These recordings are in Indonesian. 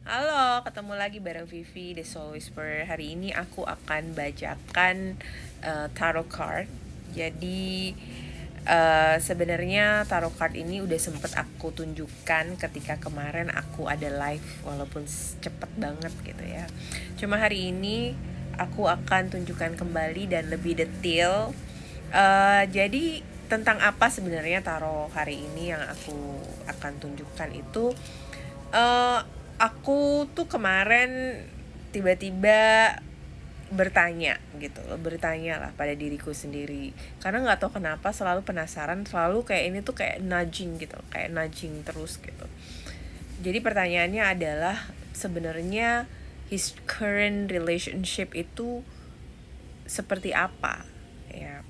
Halo, ketemu lagi bareng Vivi The Soul Whisperer. Hari ini aku akan bacakan tarot card. Jadi sebenarnya tarot card ini udah sempet aku tunjukkan ketika kemarin aku ada live, walaupun cepet banget gitu ya. Cuma hari ini aku akan tunjukkan kembali dan lebih detail. Jadi tentang apa sebenarnya tarot hari ini yang aku akan tunjukkan itu. Aku tuh kemarin tiba-tiba bertanya gitu loh, bertanya lah pada diriku sendiri, karena nggak tahu kenapa selalu penasaran, selalu kayak ini tuh kayak nudging gitu, kayak nudging terus gitu. Jadi pertanyaannya adalah sebenarnya his current relationship itu seperti apa ya.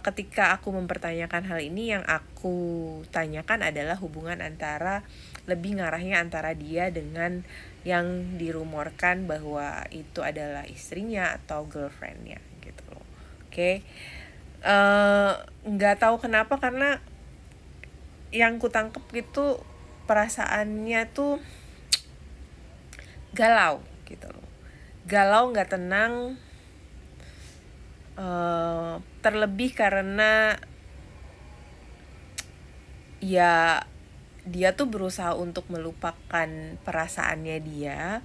Ketika aku mempertanyakan hal ini, yang aku tanyakan adalah hubungan antara, lebih ngarahnya antara dia dengan yang dirumorkan bahwa itu adalah istrinya atau girlfriendnya gitu loh. Oke. Nggak tahu kenapa, karena yang ku tangkep gitu perasaannya tuh galau gitu loh, galau, nggak tenang. Terlebih karena ya dia tuh berusaha untuk melupakan perasaannya dia,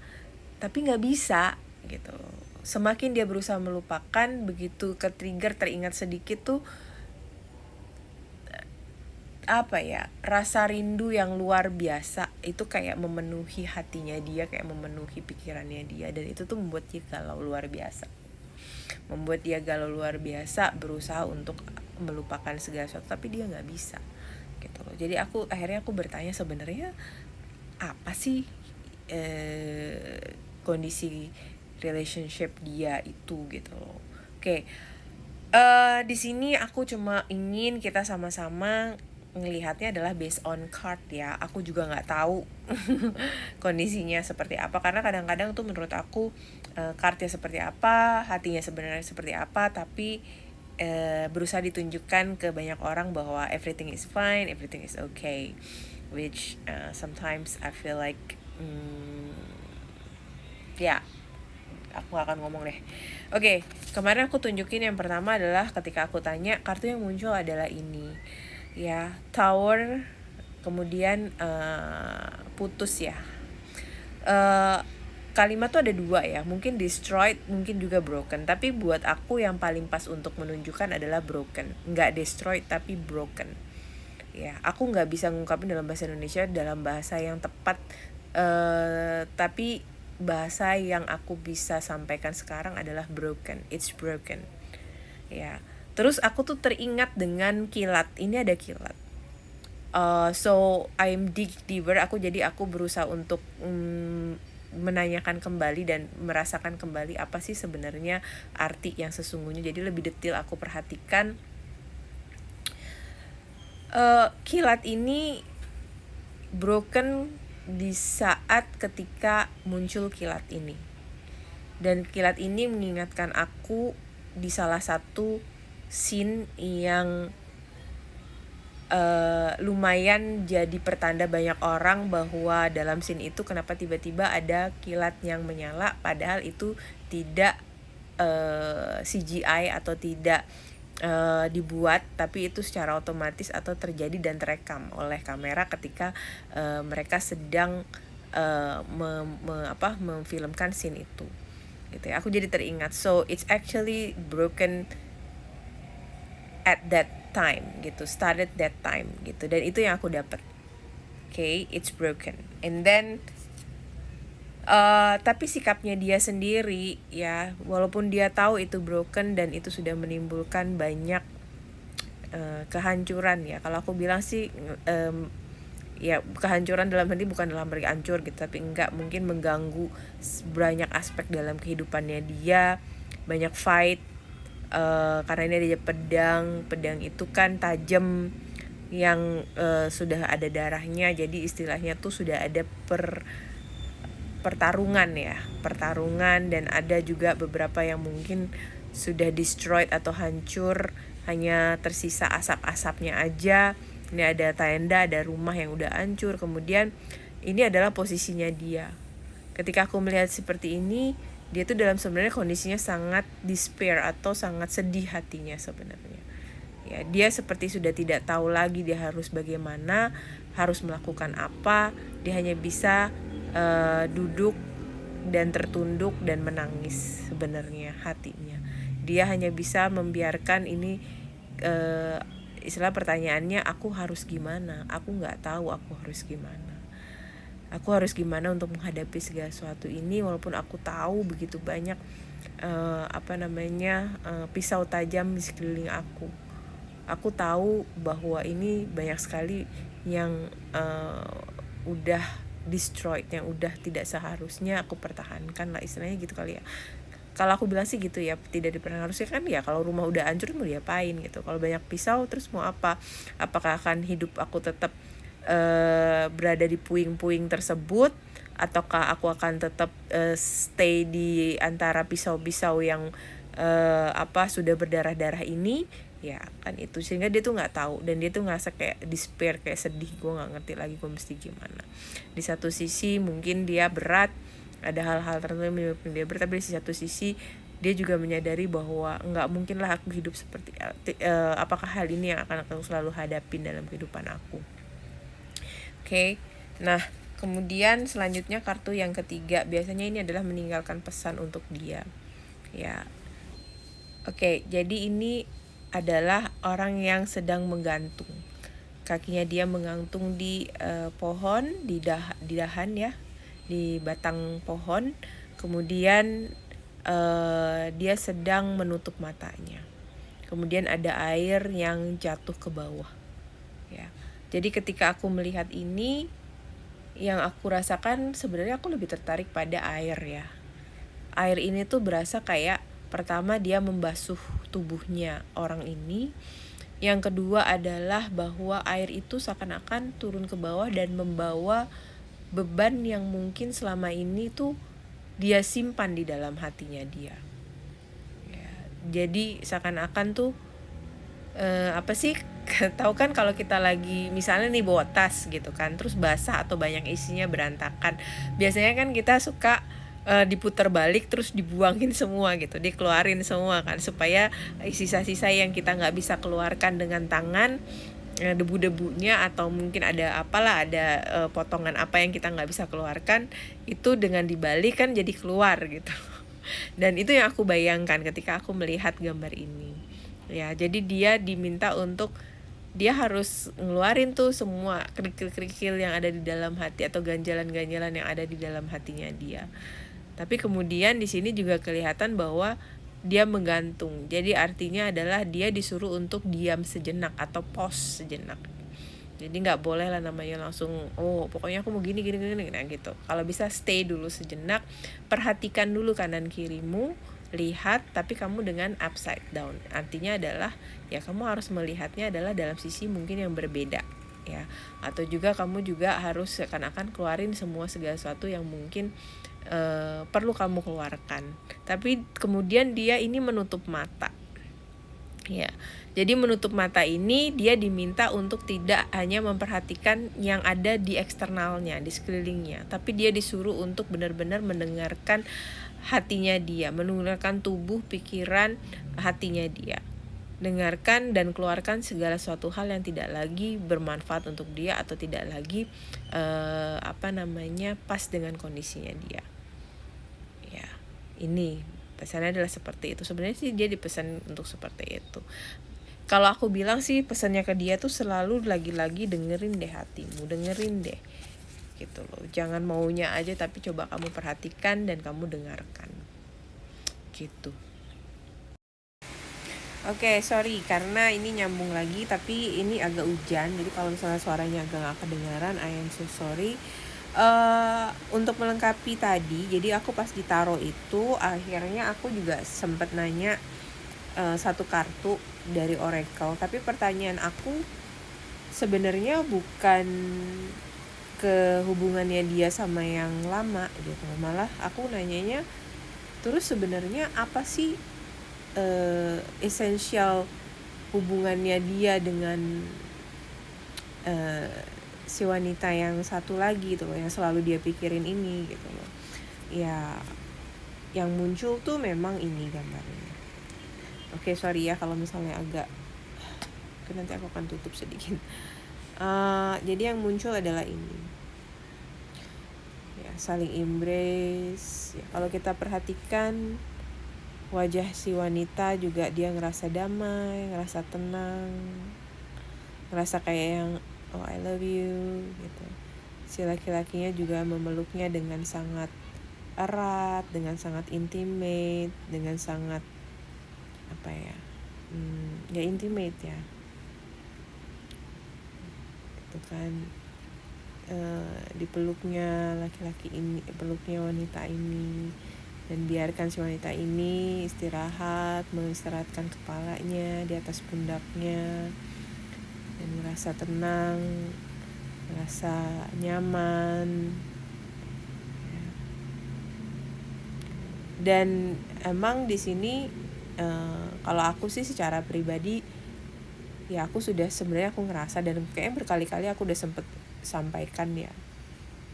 tapi nggak bisa gitu. Semakin dia berusaha melupakan, begitu ke trigger, teringat sedikit tuh apa ya, rasa rindu yang luar biasa itu kayak memenuhi hatinya dia, kayak memenuhi pikirannya dia, dan itu tuh membuat dia galau luar biasa, berusaha untuk melupakan segala sesuatu, tapi dia nggak bisa gitu loh. Jadi akhirnya aku bertanya, sebenarnya apa sih kondisi relationship dia itu gitu loh. Oke. Di sini aku cuma ingin kita sama-sama ngelihatnya adalah based on card ya. Aku juga nggak tahu kondisinya seperti apa, karena kadang-kadang tuh menurut aku cardnya seperti apa, hatinya sebenarnya seperti apa, tapi berusaha ditunjukkan ke banyak orang bahwa everything is fine, everything is okay, which sometimes I feel like ya, aku gak akan ngomong deh. Oke, kemarin aku tunjukin yang pertama adalah ketika aku tanya, kartu yang muncul adalah ini ya, Tower, kemudian putus ya. Kalimat tuh ada dua ya, mungkin destroyed, mungkin juga broken, tapi buat aku yang paling pas untuk menunjukkan adalah broken. Nggak destroyed tapi broken ya. Aku nggak bisa ngungkapin dalam bahasa Indonesia dalam bahasa yang tepat, tapi bahasa yang aku bisa sampaikan sekarang adalah broken. It's broken ya. Terus aku tuh teringat dengan kilat. Ini ada kilat. So I'm dig deeper. Aku berusaha untuk menanyakan kembali dan merasakan kembali apa sih sebenarnya arti yang sesungguhnya. Jadi lebih detail aku perhatikan. Kilat ini broken di saat ketika muncul kilat ini, dan kilat ini mengingatkan aku di salah satu scene yang lumayan jadi pertanda banyak orang bahwa dalam scene itu kenapa tiba-tiba ada kilat yang menyala, padahal itu tidak CGI atau tidak dibuat, tapi itu secara otomatis atau terjadi dan terekam oleh kamera ketika mereka sedang memfilmkan scene itu gitu ya. Aku jadi teringat, so it's actually broken at that time gitu, started that time gitu, dan itu yang aku dapat. Okay, it's broken, and then tapi sikapnya dia sendiri ya, walaupun dia tahu itu broken dan itu sudah menimbulkan banyak kehancuran ya. Kalau aku bilang sih ya kehancuran dalam arti bukan dalam arti hancur gitu, tapi enggak, mungkin mengganggu banyak aspek dalam kehidupannya dia, banyak fight. Karena ini ada pedang itu kan tajam, yang sudah ada darahnya, jadi istilahnya tuh sudah ada pertarungan, dan ada juga beberapa yang mungkin sudah destroyed atau hancur, hanya tersisa asap-asapnya aja. Ini ada tenda, ada rumah yang udah hancur, kemudian ini adalah posisinya dia. Ketika aku melihat seperti ini, dia tuh dalam sebenarnya kondisinya sangat despair atau sangat sedih hatinya sebenarnya. Ya, dia seperti sudah tidak tahu lagi dia harus bagaimana, harus melakukan apa. Dia hanya bisa duduk dan tertunduk dan menangis sebenarnya hatinya. Dia hanya bisa membiarkan ini, istilah pertanyaannya, aku harus gimana? Aku nggak tahu aku harus gimana. Aku harus gimana untuk menghadapi segala sesuatu ini, walaupun aku tahu begitu banyak pisau tajam di sekeliling aku. Aku tahu bahwa ini banyak sekali yang udah destroyed, yang udah tidak seharusnya aku pertahankan lah, istilahnya gitu kali ya. Kalau aku bilang sih gitu ya, tidak diperharuskan kan ya, kalau rumah udah hancur mau diapain gitu. Kalau banyak pisau terus mau apa? Apakah akan hidup aku tetap berada di puing-puing tersebut, ataukah aku akan tetap stay di antara pisau-pisau yang sudah berdarah-darah ini? Ya kan itu, sehingga dia tuh nggak tahu, dan dia tuh ngerasa kayak despair, kayak sedih, gue nggak ngerti lagi gue mesti gimana. Di satu sisi mungkin dia berat, ada hal-hal tertentu yang menyebabkan dia berat, tapi di satu sisi dia juga menyadari bahwa nggak mungkin lah aku hidup seperti apakah hal ini yang akan aku selalu hadapin dalam kehidupan aku. Oke. Nah, kemudian selanjutnya kartu yang ketiga, biasanya ini adalah meninggalkan pesan untuk dia. Ya. Oke, jadi ini adalah orang yang sedang menggantung. Kakinya dia menggantung di pohon, di dahan ya, di batang pohon. Kemudian dia sedang menutup matanya. Kemudian ada air yang jatuh ke bawah. Ya. Jadi ketika aku melihat ini, yang aku rasakan sebenarnya aku lebih tertarik pada air ya. Air ini tuh berasa kayak, pertama dia membasuh tubuhnya orang ini. Yang kedua adalah bahwa air itu seakan-akan turun ke bawah dan membawa beban yang mungkin selama ini tuh dia simpan di dalam hatinya dia. Ya, jadi seakan-akan tuh tahu kan kalau kita lagi misalnya nih bawa tas gitu kan, terus basah atau banyak isinya berantakan, biasanya kan kita suka diputar balik terus dibuangin semua gitu, dikeluarin semua kan, supaya sisa-sisa yang kita nggak bisa keluarkan dengan tangan, debu-debunya atau mungkin ada potongan apa yang kita nggak bisa keluarkan, itu dengan dibalik kan jadi keluar gitu. Dan itu yang aku bayangkan ketika aku melihat gambar ini. Ya, jadi dia diminta untuk dia harus ngeluarin tuh semua kerikil-kerikil yang ada di dalam hati atau ganjalan-ganjalan yang ada di dalam hatinya dia. Tapi kemudian di sini juga kelihatan bahwa dia menggantung. Jadi artinya adalah dia disuruh untuk diam sejenak atau pause sejenak. Jadi nggak boleh lah namanya langsung pokoknya aku mau gini nah gitu. Kalau bisa stay dulu sejenak, perhatikan dulu kanan kirimu, lihat, tapi kamu dengan upside down. Artinya adalah ya kamu harus melihatnya adalah dalam sisi mungkin yang berbeda ya. Atau juga kamu juga harus seakan-akan keluarin semua segala sesuatu yang mungkin perlu kamu keluarkan. Tapi kemudian dia ini menutup mata. Ya. Jadi menutup mata ini dia diminta untuk tidak hanya memperhatikan yang ada di eksternalnya, di sekelilingnya, tapi dia disuruh untuk benar-benar mendengarkan hatinya dia, mendengarkan tubuh, pikiran, hatinya dia. Dengarkan dan keluarkan segala suatu hal yang tidak lagi bermanfaat untuk dia atau tidak lagi pas dengan kondisinya dia. Ya, ini pesannya adalah seperti itu. Sebenarnya sih dia dipesan untuk seperti itu. Kalau aku bilang sih pesannya ke dia tuh selalu lagi-lagi dengerin deh hatimu, dengerin deh gitu loh. Jangan maunya aja, tapi coba kamu perhatikan dan kamu dengarkan gitu. Oke, sorry karena ini nyambung lagi, tapi ini agak hujan, jadi kalau misalnya suaranya agak gak kedengaran, I am so sorry. Untuk melengkapi tadi, jadi aku pas ditaruh itu akhirnya aku juga sempat nanya satu kartu dari Oracle, tapi pertanyaan aku sebenarnya bukan ke hubungannya dia sama yang lama gitu, malah aku nanyanya terus sebenarnya apa sih esensial hubungannya dia dengan si wanita yang satu lagi tuh yang selalu dia pikirin ini gitu loh. Ya yang muncul tuh memang ini gambarnya. Oke, sorry ya kalau misalnya agak nanti aku akan tutup sedikit. Jadi yang muncul adalah ini ya, saling embrace ya. Kalau kita perhatikan wajah si wanita juga dia ngerasa damai, ngerasa tenang, ngerasa kayak yang oh I love you gitu. Si laki-lakinya juga memeluknya dengan sangat erat, dengan sangat intimate, dengan sangat apa ya, ya intimate ya, itu kan. Dipeluknya laki-laki ini, peluknya wanita ini, dan biarkan si wanita ini istirahat, mengistirahatkan kepalanya di atas pundaknya, dan merasa tenang, merasa nyaman. Dan emang di sini kalau aku sih secara pribadi ya aku sudah sebenarnya aku ngerasa dan kayaknya berkali-kali aku udah sempet sampaikan ya.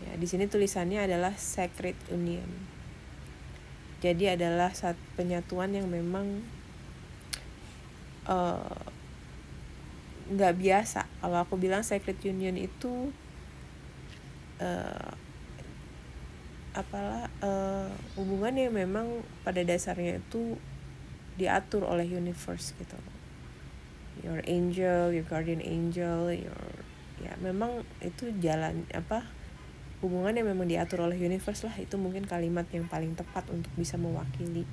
Ya di sini tulisannya adalah sacred union. Jadi adalah satu penyatuan yang memang nggak biasa. Kalau aku bilang sacred union itu hubungan yang memang pada dasarnya itu diatur oleh universe gitu. Your angel, your guardian angel, ya memang itu jalan hubungan yang memang diatur oleh universe lah. Itu mungkin kalimat yang paling tepat untuk bisa mewakili.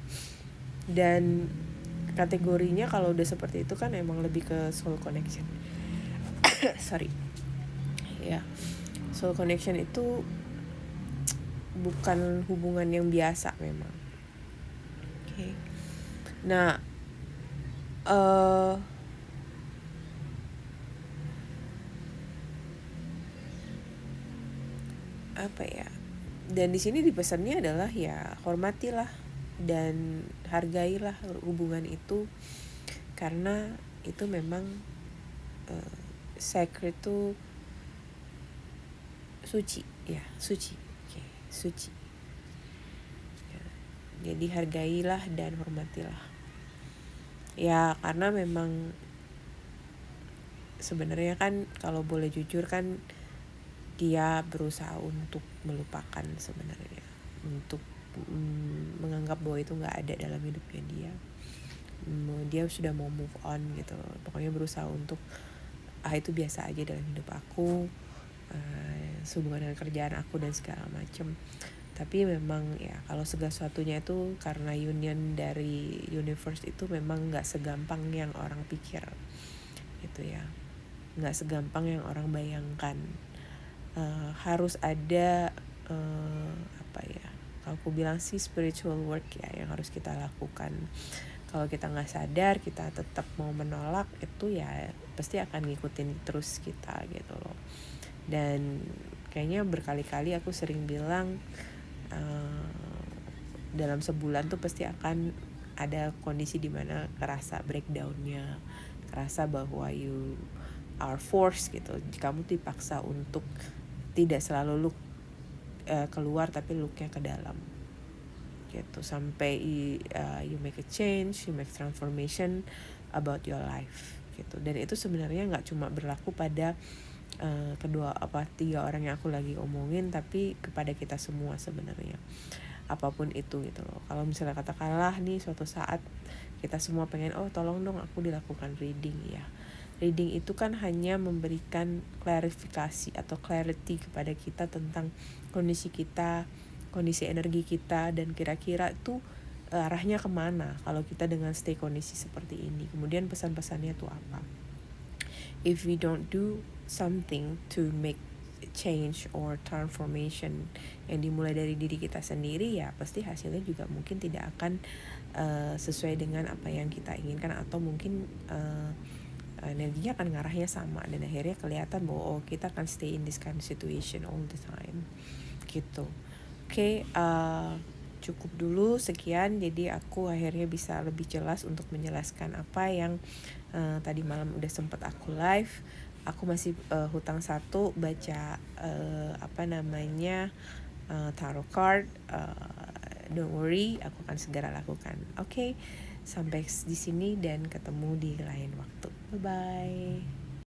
Dan kategorinya kalau udah seperti itu kan emang lebih ke soul connection. Sorry ya, soul connection itu bukan hubungan yang biasa memang. Okay. Nah apa ya, dan di sini dipesannya adalah ya hormatilah dan hargailah hubungan itu, karena itu memang sacred itu suci ya, suci. Okay, suci ya, jadi hargailah dan hormatilah ya, karena memang sebenarnya kan kalau boleh jujur kan dia berusaha untuk melupakan sebenarnya, untuk menganggap bahwa itu nggak ada dalam hidupnya dia. Dia sudah mau move on gitu, pokoknya berusaha untuk itu biasa aja dalam hidup aku, sehubungan dengan kerjaan aku dan segala macam. Tapi memang ya kalau segala sesuatunya itu karena union dari universe itu memang nggak segampang yang orang pikir gitu ya, nggak segampang yang orang bayangkan. Harus ada kalau aku bilang sih spiritual work ya yang harus kita lakukan. Kalau kita nggak sadar, kita tetap mau menolak, itu ya pasti akan ngikutin terus kita gitu loh. Dan kayaknya berkali-kali aku sering bilang dalam sebulan tuh pasti akan ada kondisi dimana kerasa breakdownnya, kerasa bahwa you are forced gitu, kamu dipaksa untuk tidak selalu look keluar tapi looknya ke dalam gitu, sampai you make a change, you make transformation about your life gitu. Dan itu sebenarnya nggak cuma berlaku pada tiga orang yang aku lagi omongin, tapi kepada kita semua sebenarnya, apapun itu gitu loh. Kalau misalnya katakanlah nih suatu saat kita semua pengen tolong dong aku dilakukan reading ya. Reading itu kan hanya memberikan klarifikasi atau clarity kepada kita tentang kondisi kita, kondisi energi kita, dan kira-kira itu arahnya kemana kalau kita dengan stay kondisi seperti ini. Kemudian pesan-pesannya tuh apa. If we don't do something to make change or transformation yang dimulai dari diri kita sendiri, ya pasti hasilnya juga mungkin tidak akan sesuai dengan apa yang kita inginkan, atau mungkin energinya akan ngarahnya sama, dan akhirnya kelihatan bahwa kita akan stay in this kind of situation all the time gitu. Oke, cukup dulu sekian, jadi aku akhirnya bisa lebih jelas untuk menjelaskan apa yang tadi malam udah sempat aku live. aku masih hutang satu baca tarot card. Don't worry, aku akan segera lakukan. Oke, sampai di sini dan ketemu di lain waktu. Bye bye.